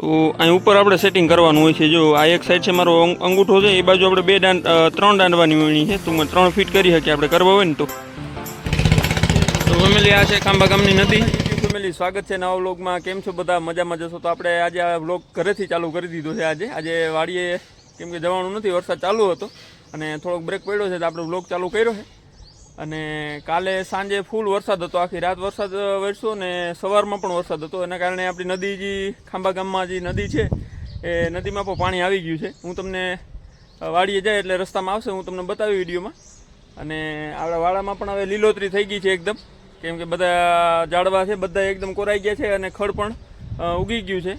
તો અહીં ઉપર આપણે સેટિંગ કરવાનું હોય છે। જો આ એક સાઈડ છે મારો અંગૂઠો છે, એ બાજુ આપણે 3 દાંડવાની વીણી છે, તો 3 ફીટ કરી શકીએ આપણે કરવા હોય ને તો ફેમિલી આ છે ખાંભા ગામની નદી। ફેમિલી સ્વાગત છે નવા વ્લોગમાં। કેમ છો બધા? મજામાં જશો? તો આપણે આજે આ વ્લોગ ઘરેથી ચાલુ કરી દીધો છે। આજે વાડીએ કેમ કે જવાનું નથી, વરસાદ ચાલુ હતો અને થોડોક બ્રેક પડ્યો છે, તો આપણે વ્લોગ ચાલુ કર્યો છે। અને કાલે સાંજે ફૂલ વરસાદ હતો, આખી રાત વરસાદ વરસ્યો ને સવારમાં પણ વરસાદ હતો। એના કારણે આપણી નદી જે ખાંભા ગામમાં જે નદી છે એ નદીમાં પણ પાણી આવી ગયું છે। હું તમને વાડીએ જાય એટલે રસ્તામાં આવશે, હું તમને બતાવી વિડીયોમાં। અને આપણા વાડામાં પણ હવે લીલોતરી થઈ ગઈ છે એકદમ, કેમ કે બધા ઝાડવા છે બધા એકદમ કોરાઈ ગયા છે અને ખડ પણ ઉગી ગયું છે।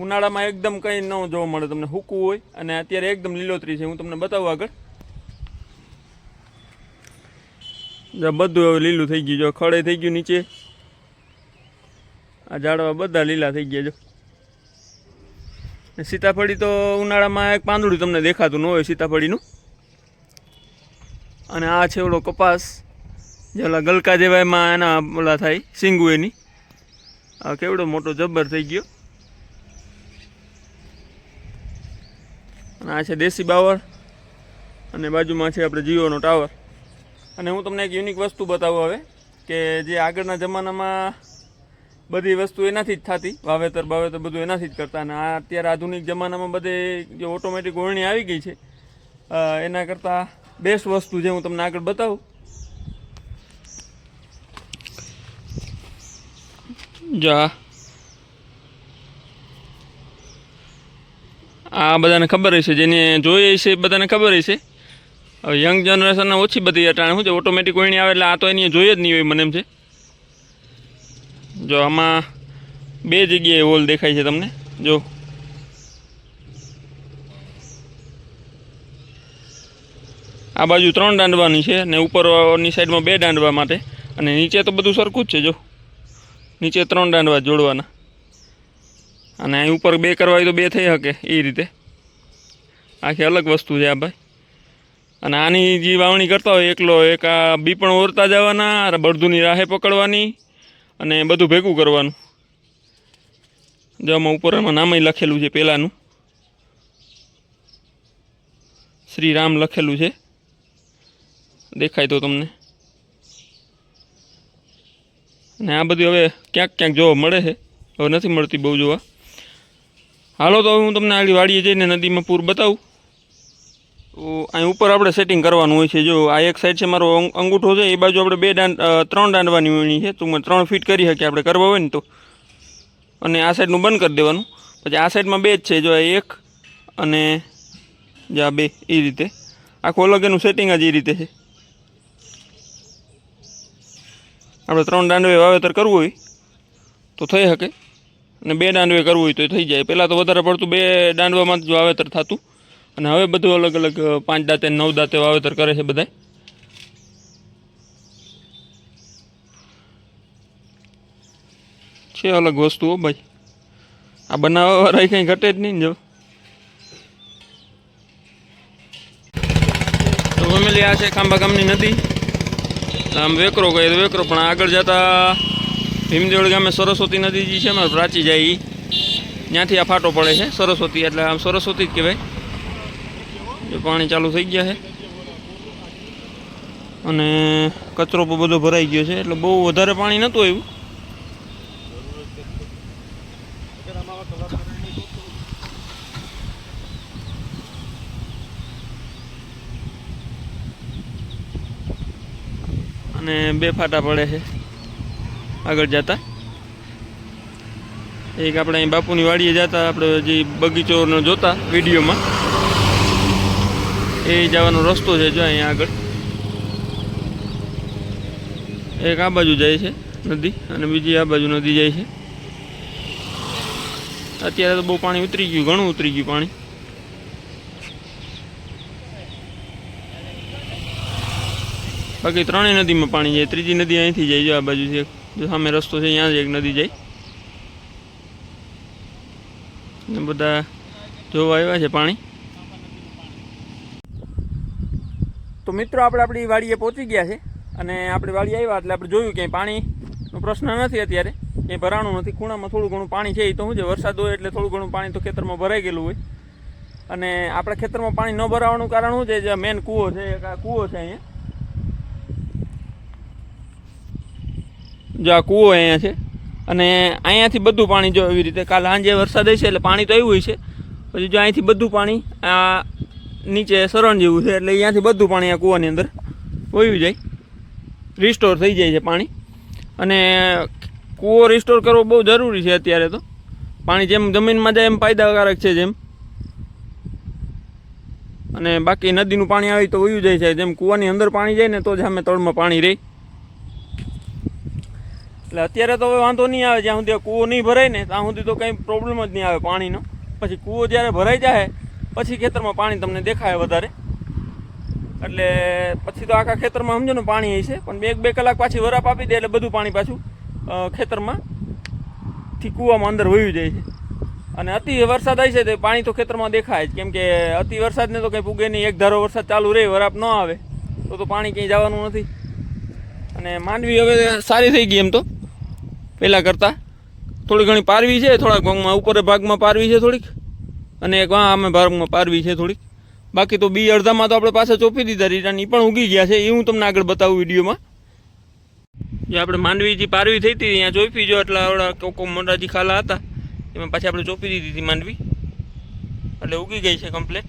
ઉનાળામાં એકદમ કંઈ ન જોવા મળે તમને, સૂકું હોય, અને અત્યારે એકદમ લીલોતરી છે। હું તમને બતાવું આગળ, બધું હવે લીલું થઈ ગયું। જો ખડે થઈ ગયું નીચે, આ ઝાડવા બધા લીલા થઈ ગયા। જો સીતાફળી તો ઉનાળામાં એક પાંદડું તમને દેખાતું ન હોય સીતાફળીનું। અને આ છે ઓલો કપાસ, જે ઓલા ગલકા જેવા એમાં એના ઓલા થાય સિંગુ એની। આ કેવડો મોટો જબ્બર થઈ ગયો। અને આ છે દેશી બાવળ, અને બાજુમાં છે આપણે જીઓનો ટાવર। અને હું તમને એક યુનિક વસ્તુ બતાવું હવે, કે જે આગળના જમાનામાં બધી વસ્તુ એનાથી જ થતી, વાવેતર બધું એનાથી જ કરતા, અને આ અત્યારે આધુનિક જમાનામાં બધે જે ઓટોમેટિક ઓળણી આવી ગઈ છે, એના કરતાં બેસ્ટ વસ્તુ છે હું તમને આગળ બતાવું। જો આ બધાને ખબર હશે, જેને જોઈએ છે બધાને ખબર હશે। હવે યંગ જનરેશનને ઓછી બધી અટાણે શું છે, ઓટોમેટિક ઓળણી આવે એટલે આ તો એની જોઈએ જ નહીં હોય મને એમ છે। જો આમાં 2 જગ્યાએ હોલ દેખાય છે તમને। જો આ બાજુ 3 દાંડવાની છે, અને ઉપરની સાઈડમાં 2 દાંડવા માટે, અને નીચે તો બધું સરખું જ છે। જો નીચે 3 દાંડવા જોડવાના, અને અહીં ઉપર 2 કરવા હોય તો 2 થઈ શકે એ રીતે। આખી અલગ વસ્તુ છે આ ભાઈ। અને આની જે વાવણી કરતા હોય એકલો એક આ બી પણ ઓરતા જવાના, બળદુની રાહે પકડવાની, અને બધું ભેગું કરવાનું। જો આમાં ઉપર એમાં નામે લખેલું છે, પહેલાંનું શ્રી રામ લખેલું છે, દેખાય તો તમને। અને આ બધું હવે ક્યાંક ક્યાંક જોવા મળે છે, હવે નથી મળતી બહુ જોવા। હાલો તો હું તમને આગળ વાડીએ જઈને નદીમાં પૂર બતાવું। તો અહીં ઉપર આપણે સેટિંગ કરવાનું હોય છે। જો આ એક સાઈડ છે મારો અંગૂઠો છે, એ બાજુ આપણે 3 દાંડવાની વીણી છે, તો 3 ફીટ કરી શકીએ આપણે કરવા હોય ને તો। અને આ સાઈડનું બંધ કરી દેવાનું, પછી આ સાઈડમાં 2 જ છે। જો 1 અને જા 2 એ રીતે આખું અલગ એનું સેટિંગ જ એ રીતે છે। આપણે 3 દાંડવે વાવેતર કરવું હોય તો થઈ શકે, અને 2 દાંડવે કરવું હોય તો થઈ જાય। પહેલાં તો વધારે પડતું 2 દાંડવામાં જ વાવેતર થતું, અને હવે બધું અલગ અલગ 5 દાંતે 9 દાંતે વાવેતર કરે છે બધાય। છે અલગ વસ્તુઓ ભાઈ, આ બનાવવાવાળા કંઈ ઘટે જ નહીં। જો તો ફેમિલી આ છે ખાંભા ગામની નદી। આમ વેકરો કહે તો વેકરો, પણ આગળ જતાં ભીમદેવળ ગામે સરસ્વતી નદી જે છે અમારે પ્રાચી જાય, એ ત્યાંથી આ ફાટો પડે છે સરસ્વતી, એટલે આમ સરસ્વતી જ કહેવાય। જો પાણી ચાલુ થઈ ગયા છે, અને કચરો પણ બધો ભરાઈ ગયો છે, એટલે બહુ વધારે પાણી નહોતું આવ્યું। અને 2 ફાટા પડે છે આગળ જતા। એક આપણે અહીં બાપુની વાડીએ જતા, આપણે જે બગીચોનો જોતા વિડીયોમાં, એ જવાનો રસ્તો છે। જો અહીંયા આગળ એક આ બાજુ જાય છે નદી, અને બીજી આ બાજુ નદી જાય છે। અત્યારે તો બહુ પાણી ઉતરી ગયું, ઘણું ઉતરી ગયું પાણી। બાકી 3 નદીમાં પાણી જાય, ત્રીજી નદી અહીંથી જાય। જો આ બાજુ છે, જો સામે રસ્તો છે, અહીંયા જ એક નદી જાય, ને બધા જોવા આવ્યા છે પાણી। તો મિત્રો આપણે આપણી વાડીએ પહોંચી ગયા છે, અને આપણે વાડીએ આવ્યા એટલે આપણે જોયું કે પાણીનો પ્રશ્ન નથી અત્યારે। એ ભરાણું નથી. ખૂણામાં થોડું ઘણું પાણી છે. એ તો શું છે, વરસાદ હોય એટલે થોડું ઘણું પાણી તો ખેતરમાં ભરાઈ ગયેલું હોય. અને આપણા ખેતરમાં પાણી ન ભરાવાનું કારણ શું છે, જે મેન કૂવો છે, કૂવો છે અહીંયા, જો આ કૂવો અહીંયા છે. અને અહીંયાથી બધું પાણી જો એવી રીતે કાલ સાંજે વરસાદ હશે એટલે પાણી તો આવ્યું છે. પછી જો અહીંથી બધું પાણી આ નીચે સરણ જેવું છે એટલે અહીંયાથી બધું પાણી આ કૂવાની અંદર વયું જાય, રિસ્ટોર થઈ જાય છે પાણી. અને કૂવો રિસ્ટોર કરવો બહુ જરૂરી છે અત્યારે તો. પાણી જેમ જમીનમાં જાય એમ ફાયદાકારક છે જેમ, અને બાકી નદીનું પાણી આવે તો વયું જાય છે. જેમ કૂવાની અંદર પાણી જાય ને તો જ સામે તળમાં પાણી રહે. એટલે અત્યારે તો હવે વાંધો નહીં આવે, જ્યાં સુધી કૂવો નહીં ભરાય ને ત્યાં સુધી તો કંઈ પ્રોબ્લેમ જ નહીં આવે પાણીનો. પછી કૂવો જ્યારે ભરાઈ જાય પછી ખેતરમાં પાણી તમને દેખાય વધારે, એટલે પછી તો આખા ખેતરમાં સમજો ને પાણી હશે. પણ 1-2 કલાક પાછી વરાપ આપી દે એટલે બધું પાણી પાછું ખેતરમાં થી કૂવામાં અંદર વયું જાય છે. અને અતિ વરસાદ આવી છે તો પાણી તો ખેતરમાં દેખાય જ, કેમ કે અતિ વરસાદને તો કંઈ પૂગે નહીં. એક ધારો વરસાદ ચાલુ રહે, વરાપ ન આવે તો પાણી ક્યાંય જવાનું નથી. અને માંડવી હવે સારી થઈ ગઈ એમ તો પહેલાં કરતાં. થોડી ઘણી પારવી છે, થોડાક ભાગમાં ઉપર ભાગમાં પારવી છે થોડીક, અને એક અમે ભાગમાં પારવી છે થોડીક. બાકી તો બી અડધામાં તો આપણે પાછા ચોપી દીધા રીટાને, એ પણ ઉગી ગયા છે. એ હું તમને આગળ બતાવું વિડીયોમાં. જે આપણે માંડવી જે પારવી થઈ હતી અહીંયા ચોપી જો, એટલે આવડા કોકો મોટા જે ખાલા હતા એમાં પાછી આપણે ચોપી દીધી હતી માંડવી, એટલે ઉગી ગઈ છે કમ્પ્લેટ.